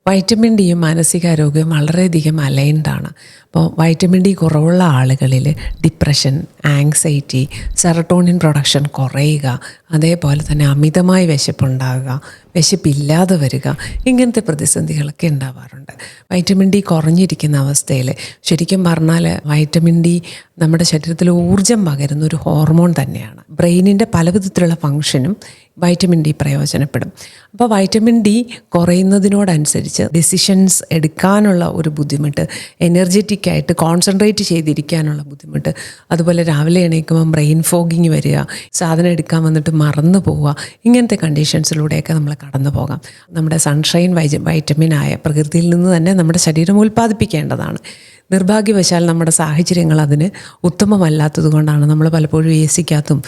Vitamin ഡിയും മാനസികാരോഗ്യവും വളരെയധികം അലൈൻഡാണ്. അപ്പോൾ വൈറ്റമിൻ ഡി കുറവുള്ള ആളുകളിൽ ഡിപ്രഷൻ, ആങ്സൈറ്റി, സെറട്ടോണിൻ പ്രൊഡക്ഷൻ കുറയുക, അതേപോലെ തന്നെ അമിതമായി വിശപ്പുണ്ടാകുക, വിശപ്പില്ലാതെ വരിക, ഇങ്ങനത്തെ പ്രതിസന്ധികളൊക്കെ ഉണ്ടാവാറുണ്ട്. വൈറ്റമിൻ ഡി കുറഞ്ഞിരിക്കുന്ന അവസ്ഥയിൽ ശരിക്കും പറഞ്ഞാൽ വൈറ്റമിൻ ഡി നമ്മുടെ ശരീരത്തിൽ ഊർജം പകരുന്ന ഒരു ഹോർമോൺ തന്നെയാണ്. ബ്രെയിനിൻ്റെ പലവിധത്തിലുള്ള ഫങ്ഷനും വൈറ്റമിൻ ഡി പ്രയോജനപ്പെടും. അപ്പോൾ വൈറ്റമിൻ ഡി കുറയുന്നതിനോടനുസരിച്ച് ഡിസിഷൻസ് എടുക്കാനുള്ള ഒരു ബുദ്ധിമുട്ട്, എനർജറ്റിക്കായിട്ട് കോൺസെൻട്രേറ്റ് ചെയ്തിരിക്കാനുള്ള ബുദ്ധിമുട്ട്, അതുപോലെ രാവിലെ എണീക്കുമ്പം ബ്രെയിൻ ഫോഗിങ് വരിക, സാധനം എടുക്കാൻ വന്നിട്ട് മറന്നു പോവുക, ഇങ്ങനത്തെ കണ്ടീഷൻസിലൂടെയൊക്കെ നമ്മൾ കടന്നു പോകാം. നമ്മുടെ സൺഷൈൻ വൈറ്റമിനായ പ്രകൃതിയിൽ നിന്ന് തന്നെ നമ്മുടെ ശരീരം ഉൽപ്പാദിപ്പിക്കേണ്ടതാണ്. നിർഭാഗ്യവശാൽ നമ്മുടെ സാഹചര്യങ്ങൾ അതിന് ഉത്തമമല്ലാത്തത് കൊണ്ടാണ് നമ്മൾ പലപ്പോഴും എ സിക്കകത്തും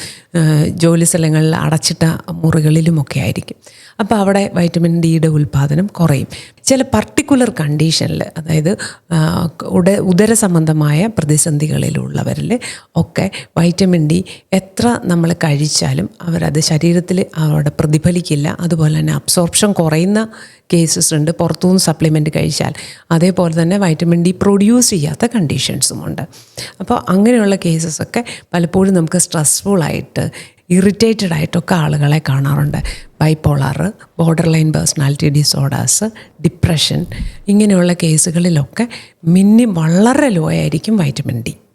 ജോലി സ്ഥലങ്ങളിൽ അടച്ചിട്ട മുറികളിലുമൊക്കെ ആയിരിക്കും. അപ്പോൾ അവിടെ വൈറ്റമിൻ ഡിയുടെ ഉൽപ്പാദനം കുറയും. ചില പർട്ടിക്കുലർ കണ്ടീഷനിൽ, അതായത് ഉദര സംബന്ധമായ പ്രതിസന്ധികളിലുള്ളവരിൽ ഒക്കെ വൈറ്റമിൻ ഡി എത്ര നമ്മൾ കഴിച്ചാലും അവരത് ശരീരത്തിൽ അവിടെ പ്രതിഫലിക്കില്ല. അതുപോലെ തന്നെ അബ്സോർപ്ഷൻ കുറയുന്ന കേസസ് ഉണ്ട് പുറത്തുനിന്ന് സപ്ലിമെൻറ്റ് കഴിച്ചാൽ. അതേപോലെ തന്നെ വൈറ്റമിൻ ഡി പ്രൊഡ്യൂസ് ചെയ്യാത്ത കണ്ടീഷൻസുമുണ്ട്. അപ്പോൾ അങ്ങനെയുള്ള കേസസൊക്കെ പലപ്പോഴും നമുക്ക് സ്ട്രെസ്ഫുള്ളായിട്ട്, ഇറിറ്റേറ്റഡ് ആയിട്ടൊക്കെ ആളുകളെ കാണാറുണ്ട്. Bipolar, border line personality disorders, depression, ഇങ്ങനെയുള്ള കേസുകളിലൊക്കെ വളരെ ലോ ആയിരിക്കും വൈറ്റമിൻ ഡി.